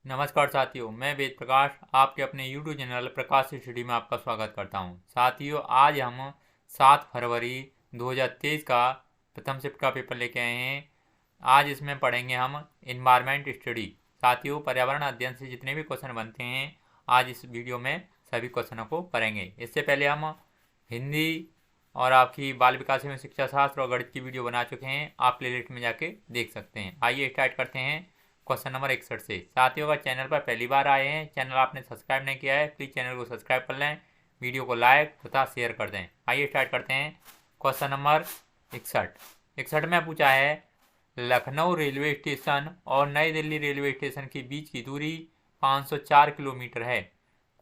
नमस्कार साथियों, मैं वेद प्रकाश आपके अपने YouTube चैनल प्रकाश स्टडी में आपका स्वागत करता हूं। साथियों, आज हम 7 फरवरी 2023 का प्रथम शिफ्ट का पेपर लेके आए हैं। आज इसमें पढ़ेंगे हम इन्वायरमेंट स्टडी। साथियों, पर्यावरण अध्ययन से जितने भी क्वेश्चन बनते हैं आज इस वीडियो में सभी क्वेश्चनों को पढ़ेंगे। इससे पहले हम हिंदी और आपकी बाल विकास एवं शिक्षा शास्त्र और गणित की वीडियो बना चुके हैं, आप प्लेलिस्ट में जाके देख सकते हैं। आइए स्टार्ट करते हैं क्वेश्चन नंबर 61 से। साथियों, अगर चैनल पर पहली बार आए हैं, चैनल आपने सब्सक्राइब नहीं किया है, प्लीज़ चैनल को सब्सक्राइब कर लें, वीडियो को लाइक तथा शेयर कर दें। आइए स्टार्ट करते हैं क्वेश्चन नंबर 61 में पूछा है लखनऊ रेलवे स्टेशन और नई दिल्ली रेलवे स्टेशन के बीच की दूरी 504 किलोमीटर है।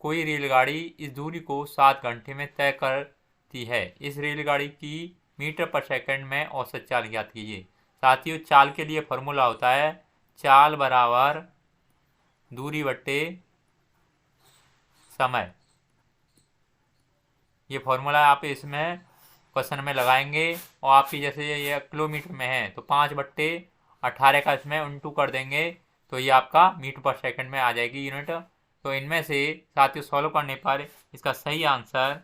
कोई रेलगाड़ी इस दूरी को 7 घंटे में तय करती है। इस रेलगाड़ी की मीटर पर सेकंड में औसत चाल ज्ञात कीजिए। साथियों, चाल के लिए फॉर्मूला होता है चाल बराबर दूरी बट्टे समय। ये फॉर्मूला आप इसमें क्वेश्चन में लगाएंगे और आपकी जैसे ये किलोमीटर में है तो 5/18 का इसमें उल्टू कर देंगे तो ये आपका मीटर पर सेकंड में आ जाएगी यूनिट। तो इनमें से साथियों सॉल्व करने पर इसका सही आंसर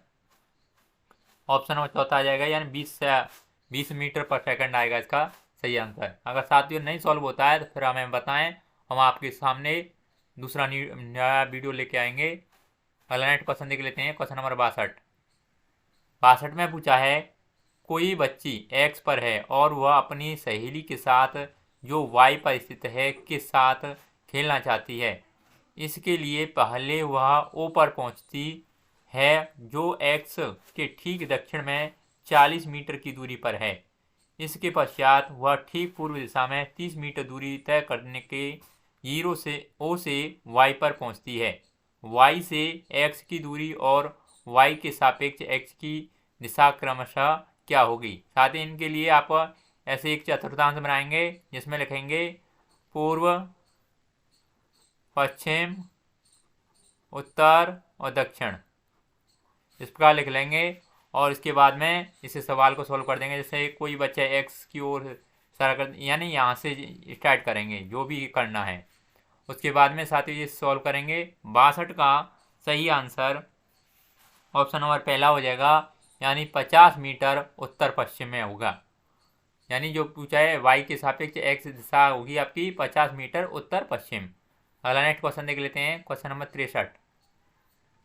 ऑप्शन नंबर चौथा आ जाएगा, यानी 20 मीटर पर सेकंड आएगा इसका सही आंसर। अगर साथियों नहीं सॉल्व होता है तो फिर हमें बताएं, हम आपके सामने दूसरा नया वीडियो लेके आएंगे। अगला नेक्स्ट क्वेश्चन देख लेते हैं। क्वेश्चन नंबर 62 में पूछा है कोई बच्ची एक्स पर है और वह अपनी सहेली के साथ जो वाई पर स्थित है के साथ खेलना चाहती है। इसके लिए पहले वह ओ पर पहुंचती है जो एक्स के ठीक दक्षिण में 40 मीटर की दूरी पर है। इसके पश्चात वह ठीक पूर्व दिशा में 30 मीटर दूरी तय करने के जीरो से ओ से वाई पर पहुंचती है। वाई से एक्स की दूरी और वाई के सापेक्ष एक्स की दिशा क्रमशः क्या होगी। साथ ही इनके लिए आप ऐसे एक चतुर्थांश बनाएंगे जिसमें लिखेंगे पूर्व, पश्चिम, उत्तर और दक्षिण, इस प्रकार लिख लेंगे और इसके बाद में इसे सवाल को सॉल्व कर देंगे। जैसे कोई बच्चा एक्स की ओर सारा कर, यानी यहाँ से स्टार्ट करेंगे जो भी करना है। उसके बाद में साथ ही ये सॉल्व करेंगे। 62 का सही आंसर ऑप्शन नंबर पहला हो जाएगा, यानी 50 मीटर उत्तर पश्चिम में होगा। यानी जो पूछा है वाई के सापेक्ष एक्स दिशा होगी आपकी 50 मीटर उत्तर पश्चिम। अगला नेक्स्ट क्वेश्चन देख लेते हैं। क्वेश्चन नंबर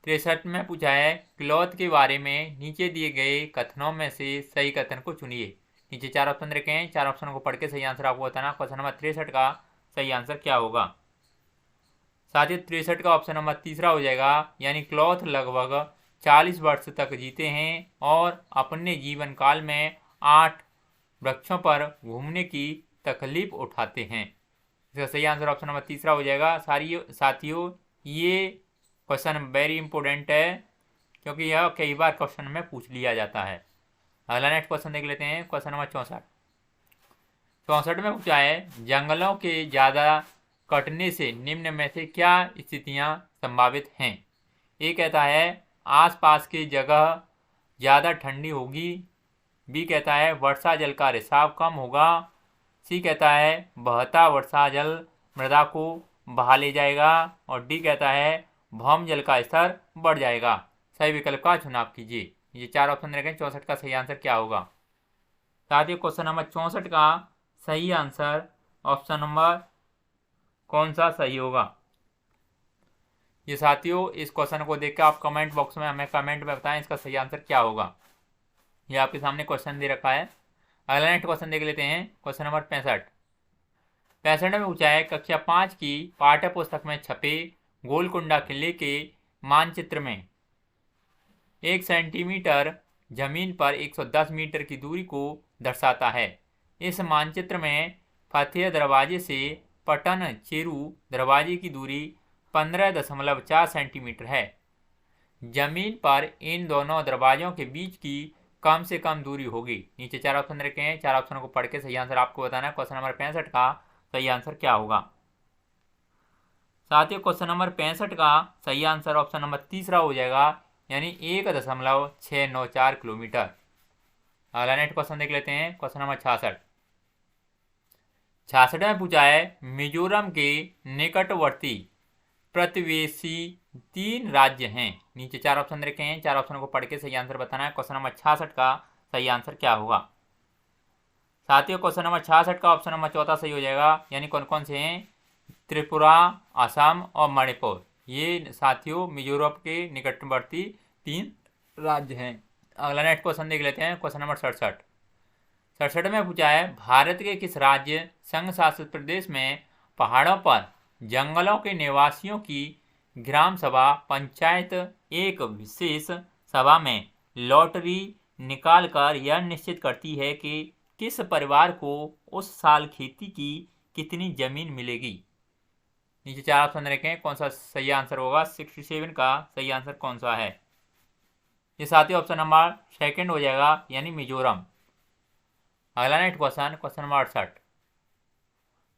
63 में पूछा है क्लॉथ के बारे में नीचे दिए गए कथनों में से सही कथन को चुनिए। नीचे 4 ऑप्शन रखे हैं, 4 ऑप्शन को पढ़ के सही आंसर आपको बताना। क्वेश्चन नंबर 63 का सही आंसर क्या होगा। साथ ही 63 का ऑप्शन नंबर तीसरा हो जाएगा, यानी क्लॉथ लगभग 40 वर्ष तक जीते हैं और अपने जीवन काल में 8 वृक्षों पर घूमने की तकलीफ उठाते हैं। इसका सही आंसर ऑप्शन नंबर तीसरा हो जाएगा। साथियों, ये क्वेश्चन वेरी इंपॉर्टेंट है क्योंकि यह कई बार क्वेश्चन में पूछ लिया जाता है। अगला नेक्स्ट क्वेश्चन देख लेते हैं। क्वेश्चन नंबर 64 में पूछा है जंगलों के ज़्यादा कटने से निम्न में से क्या स्थितियां संभावित हैं। ए कहता है आसपास की जगह ज़्यादा ठंडी होगी। बी कहता है वर्षा जल का रिसाव कम होगा। सी कहता है बहता वर्षा जल मृदा को बहा ले जाएगा। और डी कहता है भौम जल का स्तर बढ़ जाएगा। सही विकल्प का चुनाव कीजिए। ये 4 ऑप्शन रखें। 64 का सही आंसर क्या होगा। साथियों, क्वेश्चन नंबर 64 का सही आंसर ऑप्शन नंबर कौन सा सही होगा। ये साथियों, इस क्वेश्चन को देख कर आप कमेंट बॉक्स में हमें कमेंट में बताएं इसका सही आंसर क्या होगा। ये आपके सामने क्वेश्चन दे रखा है। अगला नेक्स्ट क्वेश्चन देख लेते हैं। क्वेश्चन नंबर 65 में पूछा है कक्षा 5 की पाठ्य पुस्तक में छपे गोलकुंडा किले के मानचित्र में 1 सेंटीमीटर जमीन पर 110 मीटर की दूरी को दर्शाता है। इस मानचित्र में फतेह दरवाजे से पटन चेरू दरवाजे की दूरी 15.4 सेंटीमीटर है। जमीन पर इन दोनों दरवाजों के बीच की कम से कम दूरी होगी। नीचे 4 ऑप्शन रखे हैं, 4 ऑप्शन को पढ़ के सही आंसर आपको बताना है। क्वेश्चन नंबर 65 का सही आंसर क्या होगा। साथियों, क्वेश्चन नंबर 65 का सही आंसर ऑप्शन नंबर तीसरा हो जाएगा, यानी 1.694 किलोमीटर। अगला नेक्स्ट क्वेश्चन देख लेते हैं। क्वेश्चन नंबर 66 में पूछा है मिजोरम के निकटवर्ती प्रतिवेशी 3 राज्य हैं। नीचे 4 ऑप्शन रखे हैं, 4 ऑप्शन को पढ़ के सही आंसर बताना है। क्वेश्चन नंबर 66 का सही आंसर क्या होगा? साथियों क्वेश्चन नंबर 66 का ऑप्शन नंबर 14 सही हो जाएगा। यानी कौन कौन से हैं? त्रिपुरा, असम और मणिपुर। ये साथियों मिजोरम के निकटवर्ती 3 राज्य हैं। अगला नेक्स्ट क्वेश्चन देख लेते हैं। क्वेश्चन नंबर 67 में पूछा है, भारत के किस राज्य संघ शासित प्रदेश में पहाड़ों पर जंगलों के निवासियों की ग्राम सभा पंचायत एक विशेष सभा में लॉटरी निकालकर यह निश्चित करती है कि किस परिवार को उस साल खेती की कितनी जमीन मिलेगी? नीचे 4 ऑप्शन रखें, कौन सा सही आंसर होगा? 67 का सही आंसर कौन सा है? ये साथियों ऑप्शन नंबर 2 हो जाएगा, यानी मिजोरम। अगला नेक्स्ट क्वेश्चन नंबर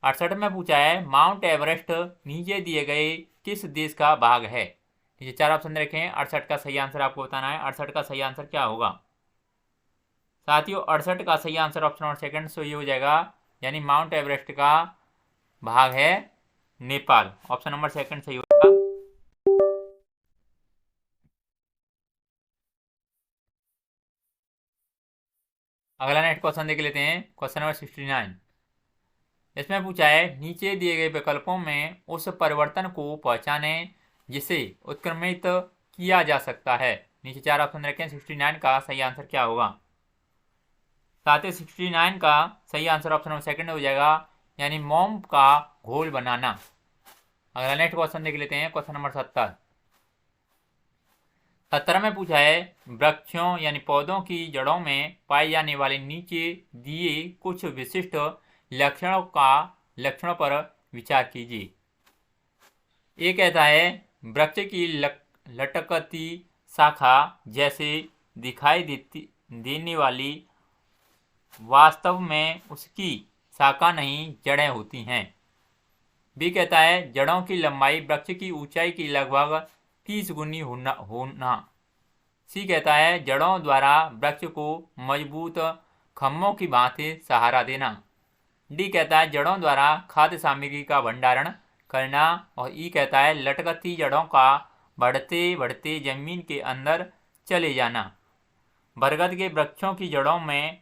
68 में पूछा है, माउंट एवरेस्ट नीचे दिए गए किस देश का भाग है? नीचे 4 ऑप्शन रखें, 68 का सही आंसर आपको बताना है। 68 का सही आंसर क्या होगा? साथियों 68 का सही आंसर ऑप्शन नंबर 2 सही हो जाएगा, यानी माउंट एवरेस्ट का भाग है नेपाल। ऑप्शन नंबर 2 सही होगा। अगला नेक्स्ट क्वेश्चन देख लेते हैं। क्वेश्चन नंबर 69 इसमें पूछा है, नीचे दिए गए विकल्पों में उस परिवर्तन को पहचाने जिसे उत्क्रमित किया जा सकता है। नीचे 4 ऑप्शन रखें, 69 का सही आंसर क्या होगा? साथ ही 69 का सही आंसर ऑप्शन नंबर 2 हो जाएगा, यानी मोम का घोल बनाना। अगला नेक्स्ट क्वेश्चन देख लेते हैं। क्वेश्चन नंबर 70 में पूछा है, वृक्षों यानी पौधों की जड़ों में पाए जाने वाले नीचे दिए कुछ विशिष्ट लक्षणों पर विचार कीजिए। ये कहता है, वृक्ष की लटकती शाखा जैसे दिखाई देने वाली वास्तव में उसकी शाखा नहीं जड़ें होती हैं। बी कहता है, जड़ों की लंबाई वृक्ष की ऊंचाई की लगभग 30 गुनी होना। सी कहता है, जड़ों द्वारा वृक्ष को मजबूत खम्भों की भांति सहारा देना। डी कहता है, जड़ों द्वारा खाद्य सामग्री का भंडारण करना। और ई कहता है, लटकती जड़ों का बढ़ते बढ़ते जमीन के अंदर चले जाना। बरगद के वृक्षों की जड़ों में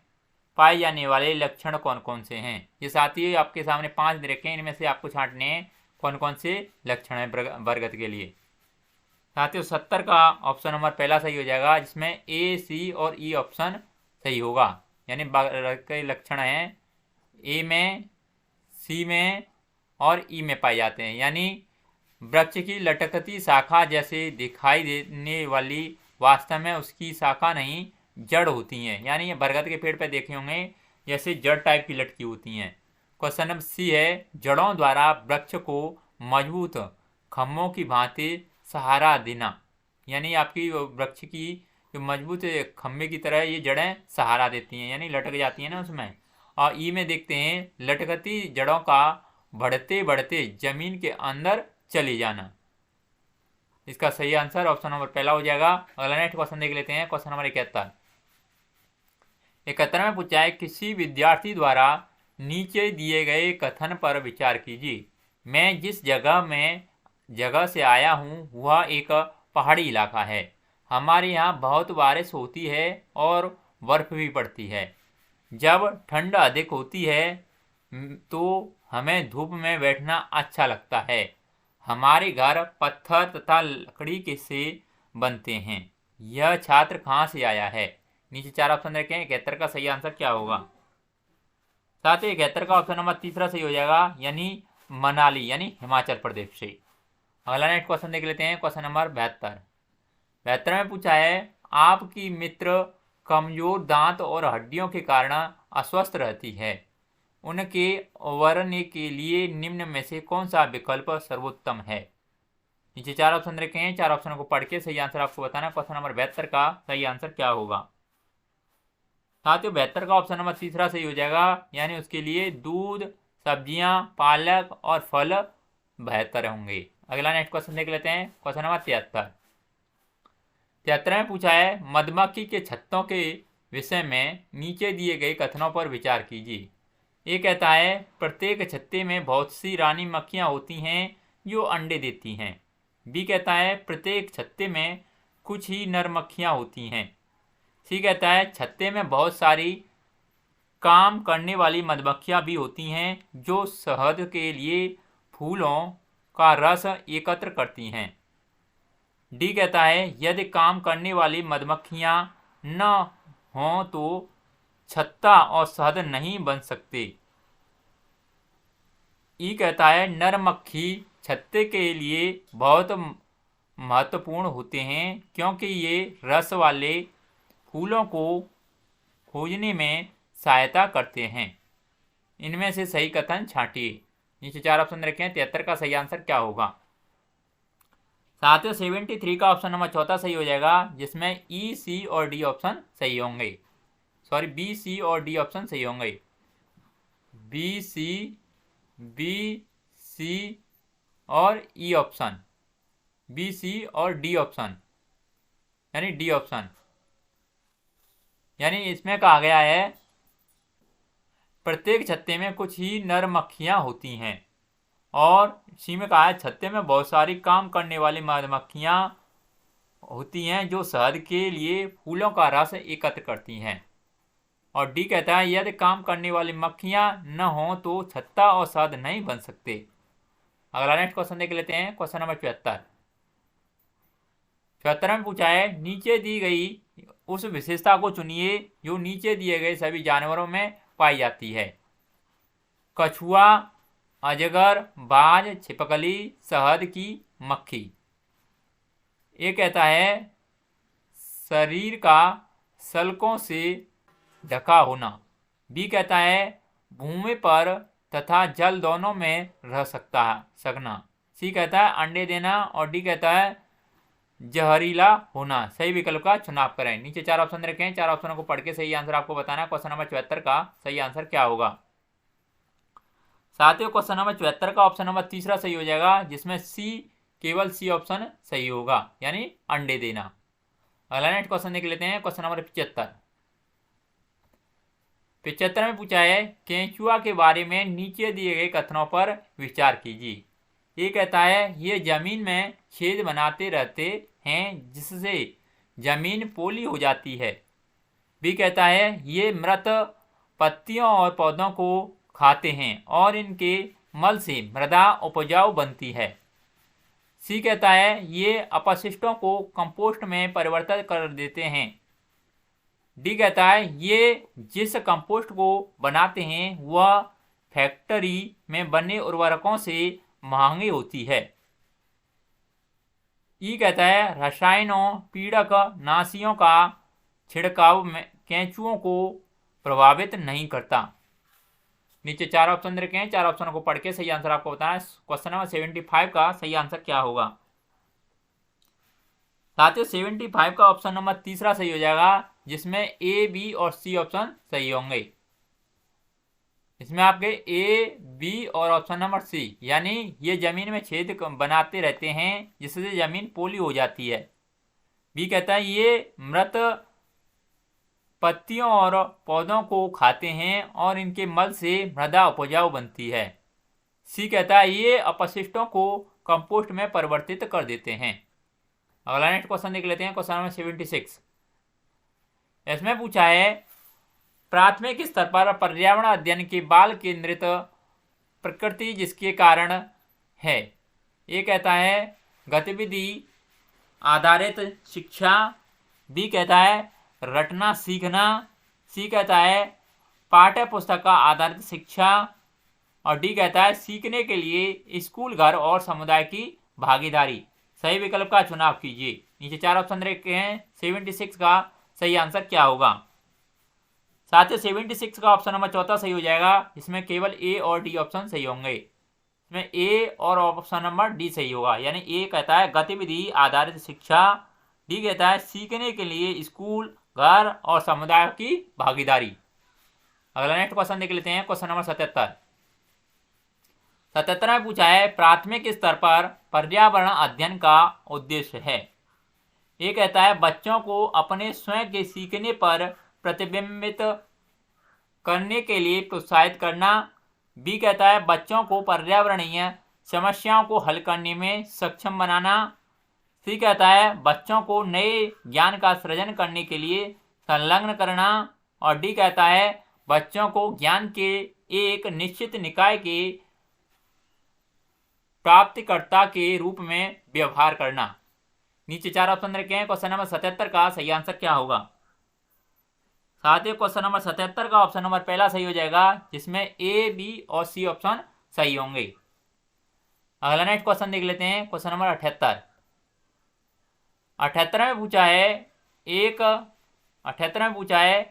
पाए जाने वाले लक्षण कौन कौन से हैं? ये साथी आपके सामने 5 दे रखे हैं, इनमें से आपको छांटने हैं कौन कौन से लक्षण हैं बरगद के लिए। साथियों 70 का ऑप्शन नंबर पहला सही हो जाएगा, जिसमें ए, सी और ई ऑप्शन सही होगा। यानी बरगद के लक्षण हैं ए में, सी में और ई में पाए जाते हैं। यानी वृक्ष की लटकती शाखा जैसे दिखाई देने वाली वास्तव में उसकी शाखा नहीं जड़ होती हैं। यानी ये बरगद के पेड़ पे देखे होंगे जैसे जड़ टाइप की लटकी होती हैं। क्वेश्चन नंबर सी है, जड़ों द्वारा वृक्ष को मजबूत खम्भों की भांति सहारा देना। यानी आपकी वृक्ष की जो मजबूत खम्भे की तरह ये जड़ें सहारा देती हैं, यानी लटक जाती हैं ना उसमें। और ई में देखते हैं, लटकती जड़ों का बढ़ते बढ़ते जमीन के अंदर चले जाना। इसका सही आंसर ऑप्शन नंबर पहला हो जाएगा। अगला नेक्स्ट क्वेश्चन देख लेते हैं। क्वेश्चन नंबर 71 में पूछा है, किसी विद्यार्थी द्वारा नीचे दिए गए कथन पर विचार कीजिए। मैं जिस जगह से आया हूँ वह एक पहाड़ी इलाका है। हमारे यहाँ बहुत बारिश होती है और बर्फ भी पड़ती है। जब ठंड अधिक होती है तो हमें धूप में बैठना अच्छा लगता है। हमारे घर पत्थर तथा लकड़ी के से बनते हैं। यह छात्र कहाँ से आया है? नीचे 4 ऑप्शन रखें, 71 का सही आंसर क्या होगा? साथ ही 71 का ऑप्शन नंबर तीसरा सही हो जाएगा, यानी मनाली, यानी हिमाचल प्रदेश से। अगला नेक्स्ट क्वेश्चन देख लेते हैं। क्वेश्चन नंबर 72 में पूछा है, आपकी मित्र कमजोर दांत और हड्डियों के कारण अस्वस्थ रहती है। उनके उबरने के लिए निम्न में से कौन सा विकल्प सर्वोत्तम है? नीचे 4 ऑप्शन रखे हैं, 4 ऑप्शन को पढ़ के सही आंसर आपको बताना। क्वेश्चन नंबर 72 का सही आंसर क्या होगा? साथियों 72 का ऑप्शन नंबर तीसरा सही हो जाएगा, यानी उसके लिए दूध, सब्जियां, पालक और फल बेहतर होंगे। अगला नेक्स्ट क्वेश्चन देख लेते हैं। क्वेश्चन नंबर 73 में पूछा है, मधुमक्खी के छत्तों के विषय में नीचे दिए गए कथनों पर विचार कीजिए। ये कहता है, प्रत्येक छत्ते में बहुत सी रानी मक्खियाँ होती हैं जो अंडे देती हैं। बी कहता है प्रत्येक छत्ते में कुछ ही नर मक्खियाँ होती हैं। सी कहता है छत्ते में बहुत सारी काम करने वाली मधुमक्खियाँ भी होती हैं जो शहद के लिए फूलों का रस एकत्र करती हैं। डी कहता है यदि काम करने वाली मधुमक्खियाँ न हों तो छत्ता और शहद नहीं बन सकते। ई कहता है नर मक्खी छत्ते के लिए बहुत महत्वपूर्ण होते हैं क्योंकि ये रस वाले फूलों को खोजने में सहायता करते हैं। इनमें से सही कथन छांटिए। नीचे 4 ऑप्शन रखें, 73 का सही आंसर क्या होगा। साथियों 73 का ऑप्शन नंबर चौथा सही हो जाएगा, जिसमें ई, सी और डी ऑप्शन सही होंगे। सॉरी, बी, सी और डी ऑप्शन सही होंगे। बी, सी और ई ऑप्शन, बी, सी और डी ऑप्शन, यानी डी ऑप्शन। यानी इसमें कहा गया है प्रत्येक छत्ते में कुछ ही नर मक्खियाँ होती हैं, और सी में कहा है छत्ते में बहुत सारी काम करने वाली मधुमक्खियाँ होती हैं जो शहद के लिए फूलों का रस एकत्र करती हैं। और डी कहता है यदि काम करने वाली मक्खियाँ न हों तो छत्ता और शहद नहीं बन सकते। अगला नेक्स्ट क्वेश्चन देख लेते हैं, क्वेश्चन नंबर 74। 74 में पूछा है नीचे दी गई उस विशेषता को चुनिए जो नीचे दिए गए सभी जानवरों में पाई जाती है। कछुआ, अजगर, बाज, छिपकली, शहद की मक्खी। ये कहता है शरीर का सल्कों से ढका होना। बी कहता है भूमि पर तथा जल दोनों में रह सकना। सी कहता है अंडे देना, और डी कहता है जहरीला होना। सही विकल्प का चुनाव करें। नीचे 4 ऑप्शन रखें, 4 ऑप्शनों को पढ़ के सही आंसर आपको बताना है। क्वेश्चन नंबर 74 का सही आंसर क्या होगा। साथियों क्वेश्चन नंबर 74 का ऑप्शन नंबर तीसरा सही हो जाएगा, जिसमें सी, केवल सी ऑप्शन सही होगा, यानी अंडे देना। अगला नेक्स्ट क्वेश्चन देख लेते हैं, क्वेश्चन नंबर 75। 75 में पूछा है केंचुआ के बारे में नीचे दिए गए कथनों पर विचार कीजिए। ये कहता है ये जमीन में छेद बनाते रहते हैं जिससे जमीन पोली हो जाती है। बी कहता है ये मृत पत्तियों और पौधों को खाते हैं और इनके मल से मृदा उपजाऊ बनती है। सी कहता है ये अपशिष्टों को कंपोस्ट में परिवर्तित कर देते हैं। डी कहता है ये जिस कंपोस्ट को बनाते हैं वह फैक्ट्री में बने उर्वरकों से महंगी होती है। ई कहता है रसायनों पीड़क नाशियों का छिड़काव में केंचुओं को प्रभावित नहीं करता। नीचे 4 ऑप्शन रखें, 4 ऑप्शनों को पढ़ के सही आंसर आपको बताना है। क्वेश्चन नंबर 75 का सही आंसर क्या होगा। साथियों 75 का ऑप्शन नंबर तीसरा सही हो जाएगा, जिसमें ए, बी और सी ऑप्शन सही होंगे। इसमें आपके ए, बी और ऑप्शन नंबर सी, यानी ये जमीन में छेद बनाते रहते हैं जिससे जमीन पोली हो जाती है। बी कहता है ये मृत पत्तियों और पौधों को खाते हैं और इनके मल से मृदा उपजाऊ बनती है। सी कहता है ये अपशिष्टों को कंपोस्ट में परिवर्तित कर देते हैं। अगला नेक्स्ट क्वेश्चन देख लेते हैं, क्वेश्चन नंबर 76। इसमें पूछा है प्राथमिक स्तर पर पर्यावरण अध्ययन की बाल केंद्रित प्रकृति जिसके कारण है। ये कहता है गतिविधि आधारित शिक्षा। बी कहता है रटना सीखना। सी कहता है पाठ्य पुस्तक का आधारित शिक्षा, और डी कहता है सीखने के लिए स्कूल, घर और समुदाय की भागीदारी। सही विकल्प का चुनाव कीजिए। नीचे 4 ऑप्शन रखे हैं, 76 का सही आंसर क्या होगा। साथ ही 76 का ऑप्शन नंबर चौथा सही हो जाएगा, इसमें केवल ए और डी ऑप्शन सही होंगे। इसमें ए और ऑप्शन नंबर डी सही होगा, यानी ए कहता है गतिविधि आधारित शिक्षा, डी कहता है सीखने के लिए स्कूल, घर और समुदाय की भागीदारी। अगला नेक्स्ट क्वेश्चन देख लेते हैं, क्वेश्चन नंबर 77। 77 में पूछा है प्राथमिक स्तर पर पर्यावरण अध्ययन का उद्देश्य है। ये कहता है बच्चों को अपने स्वयं के सीखने पर प्रतिबिंबित करने के लिए प्रोत्साहित करना। बी कहता है बच्चों को पर्यावरणीय समस्याओं को हल करने में सक्षम बनाना। सी कहता है बच्चों को नए ज्ञान का सृजन करने के लिए संलग्न करना। और डी कहता है बच्चों को ज्ञान के एक निश्चित निकाय के प्राप्तिकर्ता के रूप में व्यवहार करना। नीचे 4 ऑप्शन रखे हैं। क्वेश्चन नंबर 77 का सही आंसर क्या होगा? साथियों क्वेश्चन नंबर 77 का ऑप्शन नंबर पहला सही हो जाएगा, जिसमें ए, बी और सी ऑप्शन सही होंगे। अगला नेक्स्ट क्वेश्चन देख लेते हैं। Question number 78। 78 में पूछा है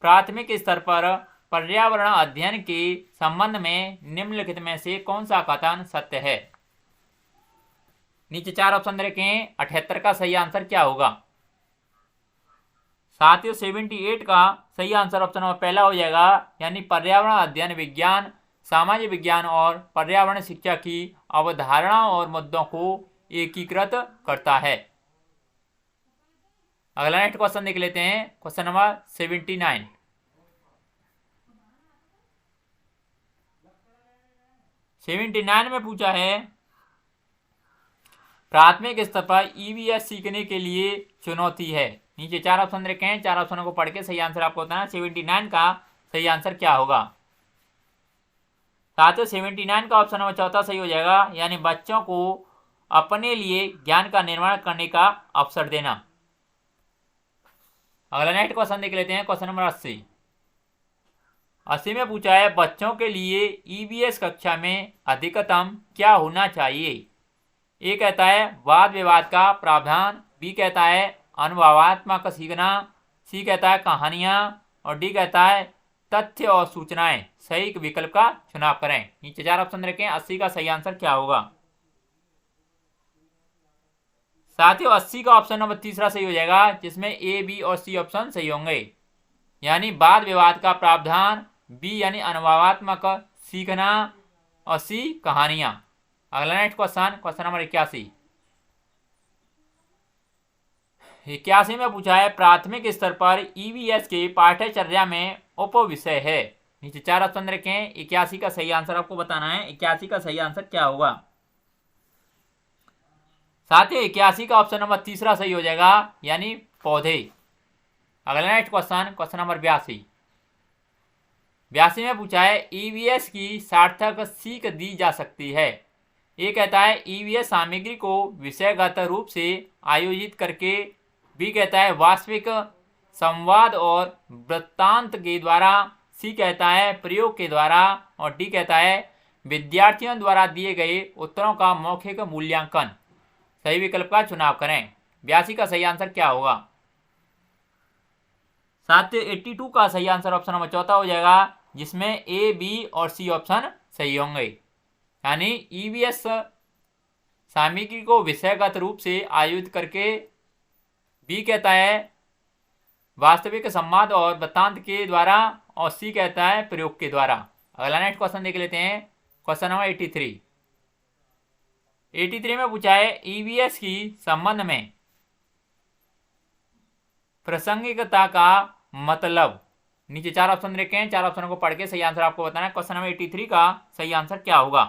प्राथमिक स्तर पर पर्यावरण अध्ययन के संबंध में निम्नलिखित में से कौन सा कथन सत्य है? नीचे 4 ऑप्शन रखें। 78 का सही आंसर क्या होगा? साथियों 78 का सही आंसर ऑप्शन नंबर पहला हो जाएगा, यानी पर्यावरण अध्ययन विज्ञान, सामाजिक विज्ञान और पर्यावरण शिक्षा की अवधारणा और मुद्दों को एकीकृत करता है। अगला नेक्स्ट क्वेश्चन देख लेते हैं। Question number 79। 79 में पूछा है प्राथमिक स्तर पर ईवीएस सीखने के लिए चुनौती है। नीचे 4 ऑप्शन रखे हैं। 4 ऑप्शनों को पढ़ के सही आंसर आपको बताना। 79 का सही आंसर क्या होगा? साथियों 79 का ऑप्शन नंबर चौथा सही हो जाएगा, यानी बच्चों को अपने लिए ज्ञान का निर्माण करने का अवसर देना। अगला नेक्स्ट क्वेश्चन देख लेते हैं। Question number 80। 80 में पूछा है बच्चों के लिए ईवीएस कक्षा में अधिकतम क्या होना चाहिए? ए कहता है वाद विवाद का प्रावधान, बी कहता है अनुभवात्मक सीखना, सी कहता है कहानियां और डी कहता है तथ्य और सूचनाएं। सही विकल्प का चुनाव करें। नीचे 4 ऑप्शन रखें। 80 का सही आंसर क्या होगा? साथियों 80 का ऑप्शन नंबर तीसरा सही हो जाएगा, जिसमें ए, बी और सी ऑप्शन सही होंगे, यानी वाद विवाद का प्रावधान, बी यानी अनुभवात्मक सीखना और सी कहानियां। अगला नेक्स्ट क्वेश्चन नंबर 81। 81 में पूछा है प्राथमिक स्तर पर ईवीएस के पाठ्यचर्या में उप विषय है। नीचे 4 ऑप्शन रखें। 81 का सही आंसर आपको बताना है। 81 का सही आंसर क्या होगा? साथियों 81 का ऑप्शन नंबर तीसरा सही हो जाएगा, यानी पौधे। अगला नेक्स्ट क्वेश्चन नंबर 82। 82 में पूछा है ईवीएस की सार्थक सीख दी जा सकती है। ये कहता है ईवीएस सामग्री को विषयगत रूप से आयोजित करके, बी कहता है वास्तविक संवाद और वृत्तांत के द्वारा, सी कहता है प्रयोग के द्वारा और डी कहता है विद्यार्थियों द्वारा दिए गए उत्तरों का मौखिक मूल्यांकन। सही विकल्प का चुनाव करें। 82 का सही आंसर क्या होगा? साथियों 82 का सही आंसर ऑप्शन नंबर चौथा हो जाएगा, जिसमें ए, बी और सी ऑप्शन सही होंगे, यानी ईवीएस सामग्री को विषयगत रूप से आयोजित करके, बी कहता है वास्तविक संवाद और वृत्तांत के द्वारा और सी कहता है प्रयोग के द्वारा। अगला नेक्स्ट क्वेश्चन देख लेते हैं। Question number 83। 83 में पूछा है ईवीएस की संबंध में प्रासंगिकता का मतलब। नीचे 4 ऑप्शन रखे हैं। 4 ऑप्शनों को पढ़ के सही आंसर आपको बताना है। क्वेश्चन नंबर 83 का सही आंसर क्या होगा?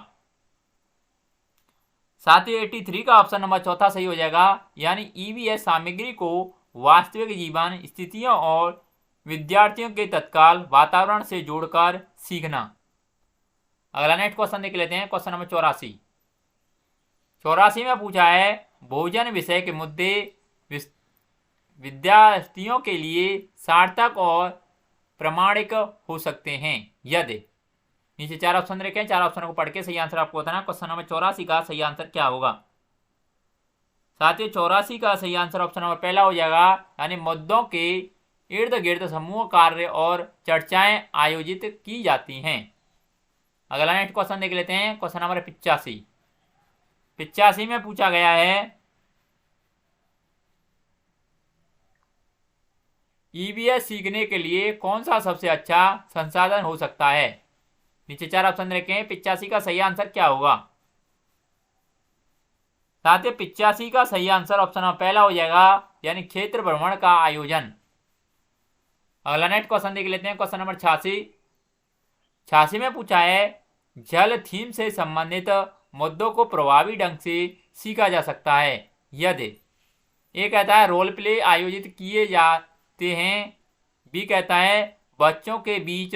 साथियों 83 का ऑप्शन नंबर चौथा सही हो जाएगा, यानी ईवीएस सामग्री को वास्तविक जीवन स्थितियों और विद्यार्थियों के तत्काल वातावरण से जोड़कर सीखना। अगला नेक्स्ट क्वेश्चन देख लेते हैं। Question number 84। 84 में पूछा है भोजन विषय के मुद्दे विद्यार्थियों के लिए सार्थक और प्रमाणिक हो सकते हैं यदि। नीचे 4 ऑप्शन रखें। 4 ऑप्शनों को पढ़ के सही आंसर आपको बताना। क्वेश्चन नंबर 84 का सही आंसर क्या होगा? साथियों 84 का सही आंसर ऑप्शन नंबर पहला हो जाएगा, यानी मुद्दों के इर्द गिर्द समूह कार्य और चर्चाएं आयोजित की जाती हैं। अगला नेक्स्ट क्वेश्चन देख लेते हैं। Question number 85। 85 में पूछा गया है ईवीएस सीखने के लिए कौन सा सबसे अच्छा संसाधन हो सकता है? नीचे 4 ऑप्शन रखें। 85 का सही आंसर क्या होगा? साथियों 85 का सही आंसर ऑप्शन नंबर पहला हो जाएगा, यानी क्षेत्र भ्रमण का आयोजन। अगला नेक्स्ट क्वेश्चन देख लेते हैं। Question number 86। 86 में पूछा है जल थीम से संबंधित मुद्दों को प्रभावी ढंग से सीखा जा सकता है यदि ए कहता है रोल प्ले आयोजित किए जाते हैं, बी कहता है बच्चों के बीच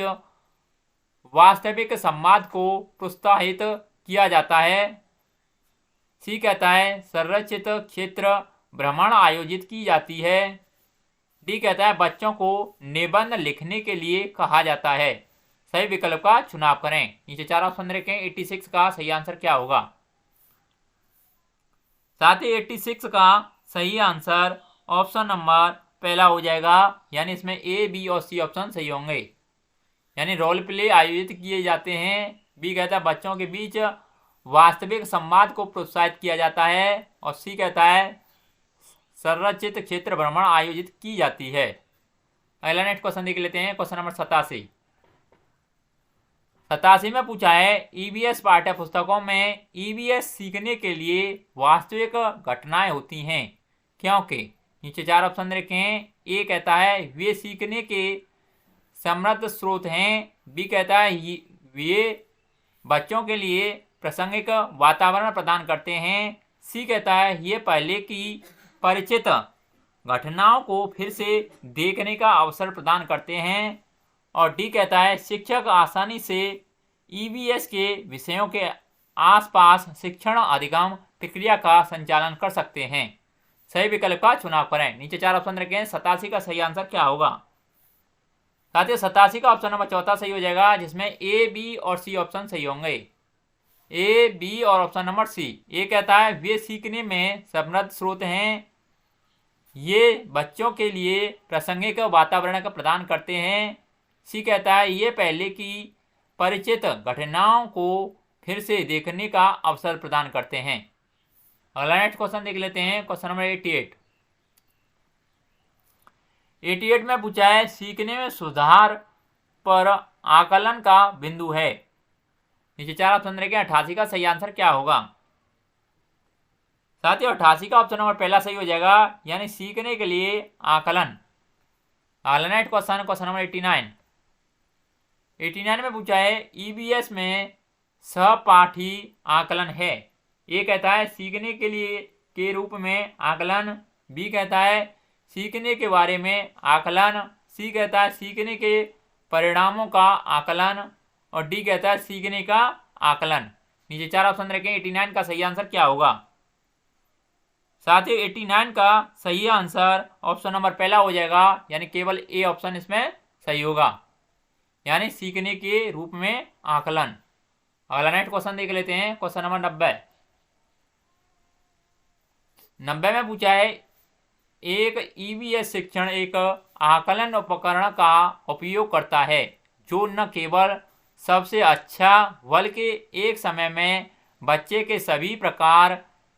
वास्तविक संवाद को प्रोत्साहित किया जाता है, सी कहता है संरक्षित क्षेत्र भ्रमण आयोजित की जाती है, डी कहता है बच्चों को निबंध लिखने के लिए कहा जाता है। सही विकल्प का चुनाव करें। नीचे 4 ऑप्शन रखें। 86 का सही आंसर क्या होगा? साथ ही 86 का सही आंसर ऑप्शन नंबर पहला हो जाएगा, यानी इसमें ए, बी और सी ऑप्शन सही होंगे। यानी रोल प्ले आयोजित किए जाते हैं, बी कहता है बच्चों के बीच वास्तविक संवाद को प्रोत्साहित किया जाता है, और सी कहता है संरक्षित क्षेत्र भ्रमण आयोजित की जाती है। अगला नेक्स्ट क्वेश्चन देख लेते हैं। क्वेश्चन नंबर 87 में पूछा है ईवीएस पाठ्य पुस्तकों में ईवीएस सीखने के लिए वास्तविक घटनाएं होती हैं क्योंकि नीचे 4 ऑप्शन रखें। ए कहता है वे सीखने के समृद्ध स्रोत हैं, बी कहता है वे बच्चों के लिए प्रासंगिक वातावरण प्रदान करते हैं, सी कहता है ये पहले की परिचित घटनाओं को फिर से देखने का अवसर प्रदान करते हैं, और डी कहता है शिक्षक आसानी से ईवीएस के विषयों के आसपास शिक्षण अधिगम प्रक्रिया का संचालन कर सकते हैं। सही विकल्प का चुनाव करें। नीचे 4 ऑप्शन रखें। 87 का सही आंसर क्या होगा? साथियों 87 का ऑप्शन नंबर चौथा सही हो जाएगा, जिसमें ए, बी और सी ऑप्शन सही होंगे। ए, बी और ऑप्शन नंबर सी। ए कहता है वे सीखने में समृद्ध स्रोत हैं, ये बच्चों के लिए प्रासंगिक वातावरण का प्रदान करते हैं, सी कहता है ये पहले की परिचित घटनाओं को फिर से देखने का अवसर प्रदान करते हैं। अगला नेक्स्ट क्वेश्चन देख लेते हैं। क्वेश्चन नंबर 88 में पूछा है सीखने में सुधार पर आकलन का बिंदु है। नीचे 4 ऑप्शन रखें। 88 का सही आंसर क्या होगा? साथियों 88 का ऑप्शन नंबर पहला सही हो जाएगा, यानी सीखने के लिए आकलन। अगला नेक्स्ट क्वेश्चन नंबर 89 में पूछा है ईवीएस में सहपाठी आकलन है। ए कहता है सीखने के लिए के रूप में आकलन, बी कहता है सीखने के बारे में आकलन, सी कहता है सीखने के परिणामों का आकलन, और डी कहता है सीखने का आकलन। नीचे 4 ऑप्शन रखें। 89 का सही आंसर क्या होगा? साथियों 89 का सही आंसर ऑप्शन नंबर पहला हो जाएगा, यानी केवल ए ऑप्शन इसमें सही होगा, यानी सीखने के रूप में आकलन। अगला नेक्स्ट क्वेश्चन देख लेते हैं। क्वेश्चन नंबर 90 में पूछा है एक ईवीएस शिक्षण एक आकलन उपकरण का उपयोग करता है जो न केवल सबसे अच्छा बल्कि एक समय में बच्चे के सभी प्रकार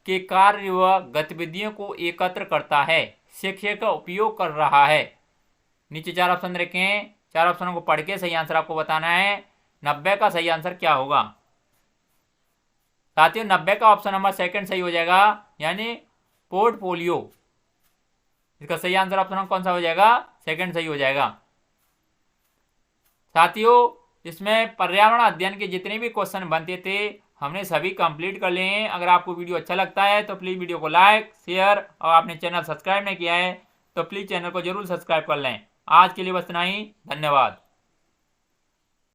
के कार्य व गतिविधियों को एकत्र करता है। शिक्षक का उपयोग कर रहा है। नीचे 4 ऑप्शन रखें। 4 ऑप्शनों को पढ़ के सही आंसर आपको बताना है। 90 का सही आंसर क्या होगा? साथियों 90 का ऑप्शन नंबर सेकंड सही हो जाएगा, यानी पोर्टफोलियो। इसका सही आंसर ऑप्शन कौन सा हो जाएगा? सेकंड सही हो जाएगा। साथियों इसमें पर्यावरण अध्ययन के जितने भी क्वेश्चन बनते थे हमने सभी कंप्लीट कर लिए हैं। अगर आपको वीडियो अच्छा लगता है तो प्लीज़ वीडियो को लाइक, शेयर, और आपने चैनल सब्सक्राइब नहीं किया है तो प्लीज़ चैनल को जरूर सब्सक्राइब कर लें। आज के लिए बस इतना ही। धन्यवाद।